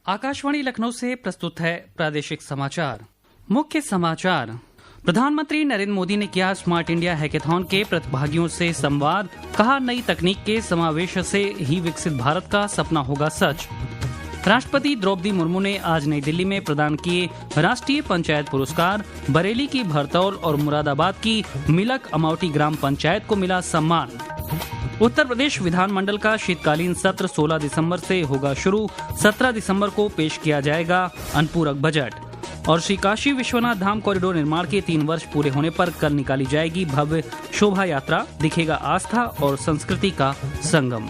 आकाशवाणी लखनऊ से प्रस्तुत है प्रादेशिक समाचार। मुख्य समाचार। प्रधानमंत्री नरेंद्र मोदी ने किया स्मार्ट इंडिया हैकेथॉन के प्रतिभागियों से संवाद। कहा, नई तकनीक के समावेश से ही विकसित भारत का सपना होगा सच। राष्ट्रपति द्रौपदी मुर्मू ने आज नई दिल्ली में प्रदान किए राष्ट्रीय पंचायत पुरस्कार। बरेली की भरतौल और मुरादाबाद की मिलक अमावटी ग्राम पंचायत को मिला सम्मान। उत्तर प्रदेश विधानमंडल का शीतकालीन सत्र 16 दिसंबर से होगा शुरू। 17 दिसंबर को पेश किया जाएगा अनुपूरक बजट। और श्री काशी विश्वनाथ धाम कॉरिडोर निर्माण के 3 वर्ष पूरे होने पर कल निकाली जाएगी भव्य शोभा यात्रा। दिखेगा आस्था और संस्कृति का संगम।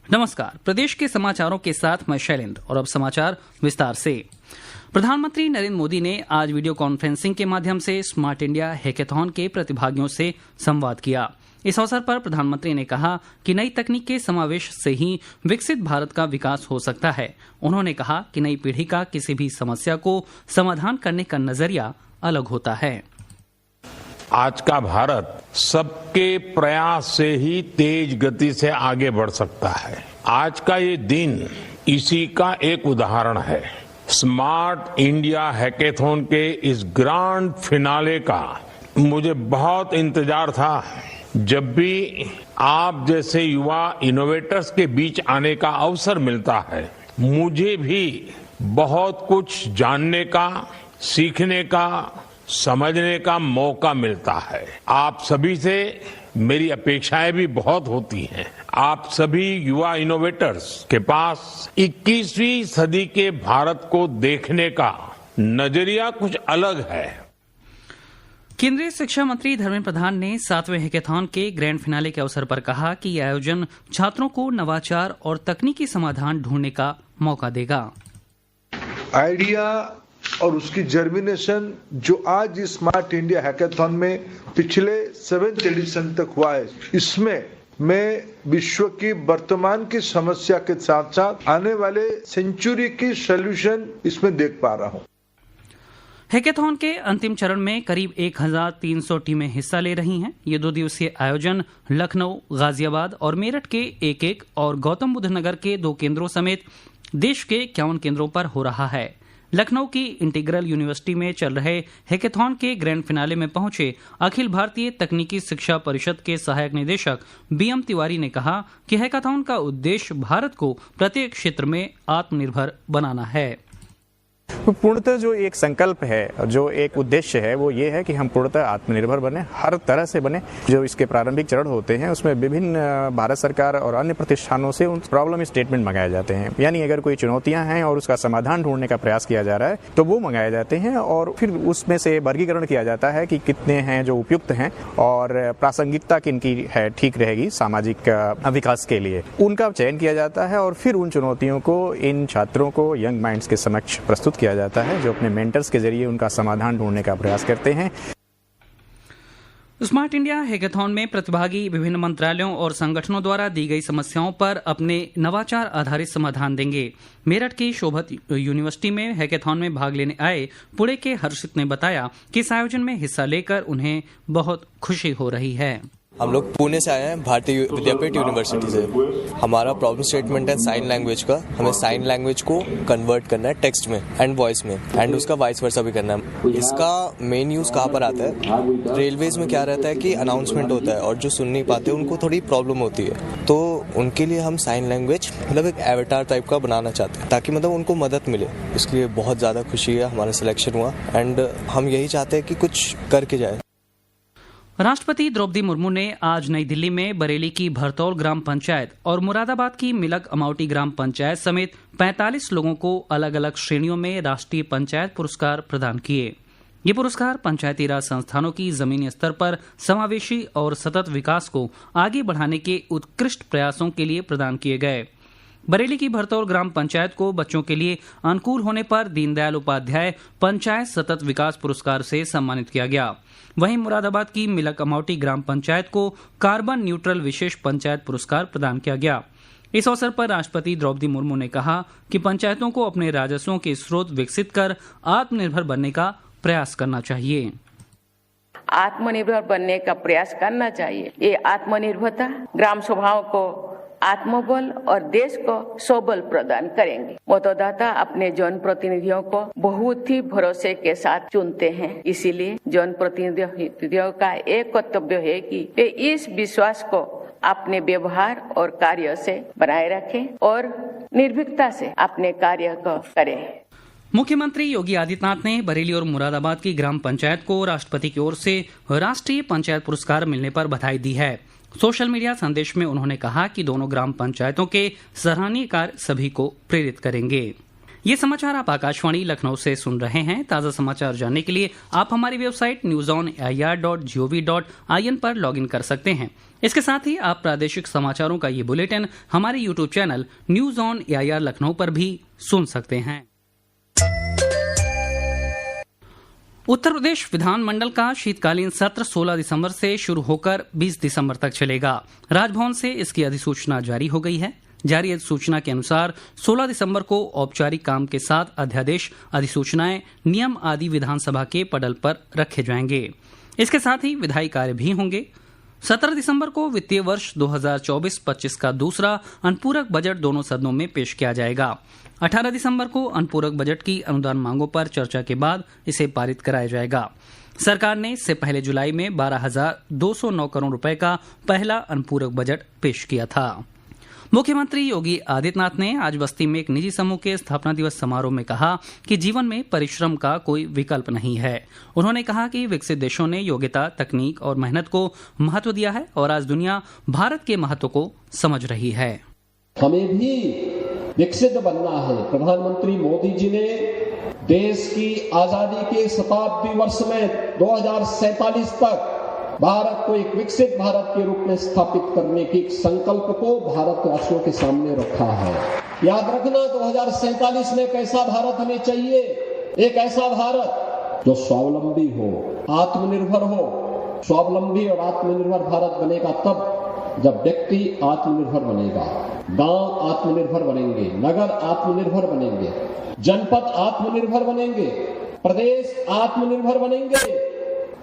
नमस्कार, प्रदेश के समाचारों के साथ मैं शैलेंद्र और अब समाचार विस्तार से। प्रधानमंत्री नरेंद्र मोदी ने आज वीडियो कॉन्फ्रेंसिंग के माध्यम से स्मार्ट इंडिया हैकेथॉन के प्रतिभागियों से संवाद किया। इस अवसर पर प्रधानमंत्री ने कहा कि नई तकनीक के समावेश से ही विकसित भारत का विकास हो सकता है। उन्होंने कहा कि नई पीढ़ी का किसी भी समस्या को समाधान करने का नजरिया अलग होता है। आज का भारत सबके प्रयास से ही तेज गति से आगे बढ़ सकता है। आज का ये दिन इसी का एक उदाहरण है। स्मार्ट इंडिया हैकेथॉन के इस ग्रैंड फिनाले का मुझे बहुत इंतजार था। जब भी आप जैसे युवा इनोवेटर्स के बीच आने का अवसर मिलता है, मुझे भी बहुत कुछ जानने का, सीखने का, समझने का मौका मिलता है। आप सभी से मेरी अपेक्षाएं भी बहुत होती हैं। आप सभी युवा इनोवेटर्स के पास 21वीं सदी के भारत को देखने का नजरिया कुछ अलग है। केंद्रीय शिक्षा मंत्री धर्मेंद्र प्रधान ने 7वें हैकेथॉन के ग्रैंड फिनाले के अवसर पर कहा कि यह आयोजन छात्रों को नवाचार और तकनीकी समाधान ढूंढने का मौका देगा। आइडिया और उसकी जर्मिनेशन जो आज स्मार्ट इंडिया हैकेथॉन में पिछले 7th एडिशन तक हुआ है, इसमें मैं विश्व की वर्तमान की समस्या के साथ साथ आने वाले सेंचुरी की सॉल्यूशन इसमें देख पा रहा हूं। हैकेथॉन के अंतिम चरण में करीब 1300 टीमें हिस्सा ले रही हैं। ये 2 दिवसीय आयोजन लखनऊ, गाजियाबाद और मेरठ के एक और गौतम बुद्ध नगर के 2 केंद्रों समेत देश के 51 केंद्रों पर हो रहा है। लखनऊ की इंटीग्रल यूनिवर्सिटी में चल रहे हैकेथॉन के ग्रैंड फिनाले में पहुंचे अखिल भारतीय तकनीकी शिक्षा परिषद के सहायक निदेशक BM तिवारी ने कहा कि हैकेथॉन का उद्देश्य भारत को प्रत्येक क्षेत्र में आत्मनिर्भर बनाना है। पूर्णतः जो एक संकल्प है, जो एक उद्देश्य है, वो ये है कि हम पूर्णतः आत्मनिर्भर बने, हर तरह से बने। जो इसके प्रारंभिक चरण होते हैं उसमें विभिन्न भारत सरकार और अन्य प्रतिष्ठानों से उन प्रॉब्लम स्टेटमेंट मंगाए जाते हैं। यानी अगर कोई चुनौतियां हैं और उसका समाधान ढूंढने का प्रयास किया जा रहा है तो वो मंगाए जाते हैं और फिर उसमें से वर्गीकरण किया जाता है कि कितने हैं जो उपयुक्त हैं और प्रासंगिकता किनकी है ठीक रहेगी सामाजिक विकास के लिए। उनका चयन किया जाता है और फिर उन चुनौतियों को इन छात्रों को, यंग माइंड्स के समक्ष प्रस्तुत किया जाता है, जो अपने मेंटर्स के जरिए उनका समाधान ढूंढने का प्रयास करते हैं। स्मार्ट इंडिया हैकेथॉन में प्रतिभागी विभिन्न मंत्रालयों और संगठनों द्वारा दी गई समस्याओं पर अपने नवाचार आधारित समाधान देंगे। मेरठ की शोभत यूनिवर्सिटी में हैकेथॉन में भाग लेने आए पुणे के हर्षित ने बताया कि इस आयोजन में हिस्सा लेकर उन्हें बहुत खुशी हो रही है। हम लोग पुणे से आए हैं, भारतीय विद्यापीठ यूनिवर्सिटी से। हमारा प्रॉब्लम स्टेटमेंट है साइन लैंग्वेज का। हमें साइन लैंग्वेज को कन्वर्ट करना है टेक्स्ट में एंड वॉइस में, एंड उसका वाइस वर्सा भी करना है। इसका मेन यूज कहाँ पर आता है? रेलवेज में क्या रहता है कि अनाउंसमेंट होता है और जो सुन नहीं पाते उनको थोड़ी प्रॉब्लम होती है, तो उनके लिए हम साइन लैंग्वेज मतलब एक एवेटार टाइप का बनाना चाहते हैं ताकि मतलब उनको मदद मिले। इसके लिए बहुत ज़्यादा खुशी है, हमारा सिलेक्शन हुआ एंड हम यही चाहते हैं कि कुछ करके जाए। राष्ट्रपति द्रौपदी मुर्मू ने आज नई दिल्ली में बरेली की भरतौल ग्राम पंचायत और मुरादाबाद की मिलक अमावटी ग्राम पंचायत समेत 45 लोगों को अलग अलग श्रेणियों में राष्ट्रीय पंचायत पुरस्कार प्रदान किए। ये पुरस्कार पंचायती राज संस्थानों की जमीनी स्तर पर समावेशी और सतत विकास को आगे बढ़ाने के उत्कृष्ट प्रयासों के लिए प्रदान किए गए। बरेली की भरतौल ग्राम पंचायत को बच्चों के लिए अनुकूल होने पर दीनदयाल उपाध्याय पंचायत सतत विकास पुरस्कार से सम्मानित किया गया। वहीं मुरादाबाद की मिलक अमावटी ग्राम पंचायत को कार्बन न्यूट्रल विशेष पंचायत पुरस्कार प्रदान किया गया। इस अवसर पर राष्ट्रपति द्रौपदी मुर्मू ने कहा कि पंचायतों को अपने राजस्वों के स्रोत विकसित कर आत्मनिर्भर बनने का प्रयास करना चाहिए। आत्मनिर्भर बनने का प्रयास करना चाहिए। ये आत्मनिर्भरता ग्राम सभाओं को आत्मबल और देश को स्वबल प्रदान करेंगे। मतदाता अपने जनप्रतिनिधियों को बहुत ही भरोसे के साथ चुनते हैं, इसीलिए जनप्रतिनिधियों का एक कर्तव्य है कि वे इस विश्वास को अपने व्यवहार और कार्य से बनाए रखें और निर्भीकता से अपने कार्य को करें। मुख्यमंत्री योगी आदित्यनाथ ने बरेली और मुरादाबाद की ग्राम पंचायत को राष्ट्रपति की ओर से राष्ट्रीय पंचायत पुरस्कार मिलने पर बधाई दी है। सोशल मीडिया संदेश में उन्होंने कहा कि दोनों ग्राम पंचायतों के सराहनीय कार्य सभी को प्रेरित करेंगे। ये समाचार आप आकाशवाणी लखनऊ से सुन रहे हैं। ताजा समाचार जानने के लिए आप हमारी वेबसाइट newsonair.gov.in पर लॉगिन कर सकते हैं। इसके साथ ही आप प्रादेशिक समाचारों का ये बुलेटिन हमारे YouTube channel news on AIR Lucknow पर भी सुन सकते हैं। उत्तर प्रदेश विधानमंडल का शीतकालीन सत्र 16 दिसंबर से शुरू होकर 20 दिसंबर तक चलेगा। राजभवन से इसकी अधिसूचना जारी हो गई है। जारी अधिसूचना के अनुसार 16 दिसंबर को औपचारिक काम के साथ अध्यादेश, अधिसूचनाएं, नियम आदि विधानसभा के पटल पर रखे जाएंगे। इसके साथ ही विधायी कार्य भी होंगे। 17 दिसंबर को वित्तीय वर्ष 2024-25 का दूसरा अनुपूरक बजट दोनों सदनों में पेश किया जाएगा। 18 दिसंबर को अनुपूरक बजट की अनुदान मांगों पर चर्चा के बाद इसे पारित कराया जाएगा। सरकार ने इससे पहले जुलाई में 12,209 करोड़ रुपए का पहला अनुपूरक बजट पेश किया था। मुख्यमंत्री योगी आदित्यनाथ ने आज बस्ती में एक निजी समूह के स्थापना दिवस समारोह में कहा कि जीवन में परिश्रम का कोई विकल्प नहीं है। उन्होंने कहा कि विकसित देशों ने योग्यता, तकनीक और मेहनत को महत्व दिया है और आज दुनिया भारत के महत्व को समझ रही है। हमें भी विकसित बनना है। प्रधानमंत्री मोदी जी ने देश की आजादी के शताब्दी वर्ष में 2047 तक भारत को एक विकसित भारत के रूप में स्थापित करने के संकल्प को भारतवासियों के सामने रखा है। याद रखना, 2047 में कैसा भारत हमें चाहिए? एक ऐसा भारत जो स्वावलंबी हो, आत्मनिर्भर हो। स्वावलंबी और आत्मनिर्भर भारत बनेगा तब जब व्यक्ति आत्मनिर्भर बनेगा, गांव आत्मनिर्भर बनेंगे, नगर आत्मनिर्भर बनेंगे, जनपद आत्मनिर्भर बनेंगे, प्रदेश आत्मनिर्भर बनेंगे,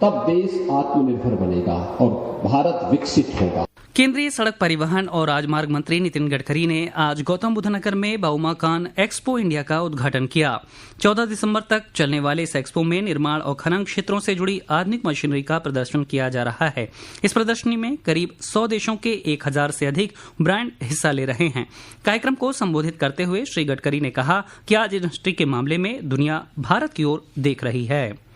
तब देश आत्मनिर्भर बनेगा और भारत विकसित होगा। केंद्रीय सड़क परिवहन और राजमार्ग मंत्री नितिन गडकरी ने आज गौतम बुद्ध नगर में बाउमाकान एक्सपो इंडिया का उद्घाटन किया। 14 दिसंबर तक चलने वाले इस एक्सपो में निर्माण और खनन क्षेत्रों से जुड़ी आधुनिक मशीनरी का प्रदर्शन किया जा रहा है। इस प्रदर्शनी में करीब 100 देशों के 1000 से अधिक ब्रांड हिस्सा ले रहे हैं। कार्यक्रम को संबोधित करते हुए श्री गडकरी ने कहा कि आज इंडस्ट्री के मामले में दुनिया भारत की ओर देख रही है।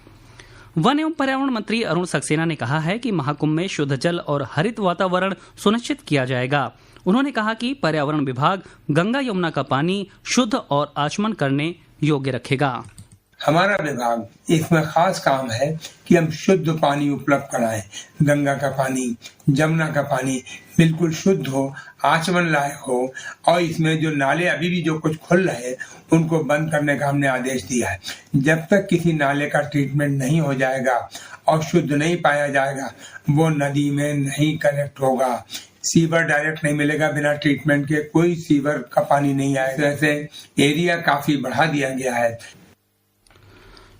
वन एवं पर्यावरण मंत्री अरुण सक्सेना ने कहा है कि महाकुंभ में शुद्ध जल और हरित वातावरण सुनिश्चित किया जाएगा। उन्होंने कहा कि पर्यावरण विभाग गंगा यमुना का पानी शुद्ध और आचमन करने योग्य रखेगा। हमारा विभाग इसमें खास काम है कि हम शुद्ध पानी उपलब्ध कराएं। गंगा का पानी, जमुना का पानी बिल्कुल शुद्ध हो, आचमन लायक हो और इसमें जो नाले अभी भी जो कुछ खुल रहे हैं उनको बंद करने का हमने आदेश दिया है। जब तक किसी नाले का ट्रीटमेंट नहीं हो जाएगा और शुद्ध नहीं पाया जाएगा वो नदी में नहीं कनेक्ट होगा। सीवर डायरेक्ट नहीं मिलेगा, बिना ट्रीटमेंट के कोई सीवर का पानी नहीं आएगा। ऐसे एरिया काफी बढ़ा दिया गया है।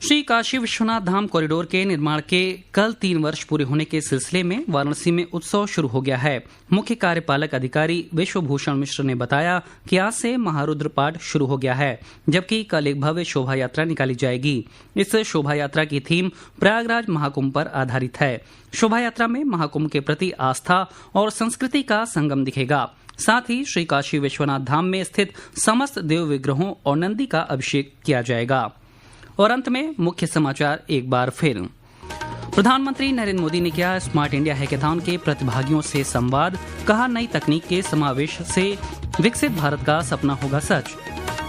श्री काशी विश्वनाथ धाम कॉरिडोर के निर्माण के कल 3 वर्ष पूरे होने के सिलसिले में वाराणसी में उत्सव शुरू हो गया है। मुख्य कार्यपालक अधिकारी विश्वभूषण मिश्र ने बताया कि आज से महारुद्र पाठ शुरू हो गया है, जबकि कल एक भव्य शोभा यात्रा निकाली जाएगी। इस शोभा यात्रा की थीम प्रयागराज महाकुंभ पर आधारित है। शोभा यात्रा में महाकुंभ के प्रति आस्था और संस्कृति का संगम दिखेगा। साथ ही श्री काशी विश्वनाथ धाम में स्थित समस्त देव विग्रहों और नंदी का अभिषेक किया जाएगा। और अंत में मुख्य समाचार एक बार फिर। प्रधानमंत्री नरेंद्र मोदी ने किया स्मार्ट इंडिया हैकेथॉन के प्रतिभागियों से संवाद, कहा नई तकनीक के समावेश से विकसित भारत का सपना होगा सच।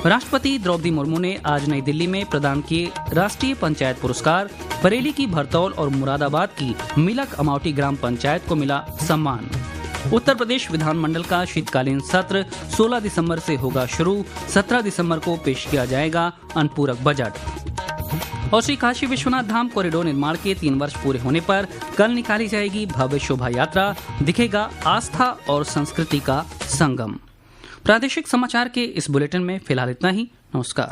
राष्ट्रपति द्रौपदी मुर्मू ने आज नई दिल्ली में प्रदान किए राष्ट्रीय पंचायत पुरस्कार। बरेली की भरतौल और मुरादाबाद की मिलक अमावटी ग्राम पंचायत को मिला सम्मान। उत्तर प्रदेश विधानमंडल का शीतकालीन सत्र 16 दिसंबर से होगा शुरू। 17 दिसंबर को पेश किया जाएगा अनुपूरक बजट। और श्री काशी विश्वनाथ धाम कॉरिडोर निर्माण के 3 वर्ष पूरे होने पर कल निकाली जाएगी भव्य शोभा यात्रा, दिखेगा आस्था और संस्कृति का संगम। प्रादेशिक समाचार के इस बुलेटिन में फिलहाल इतना ही। नमस्कार।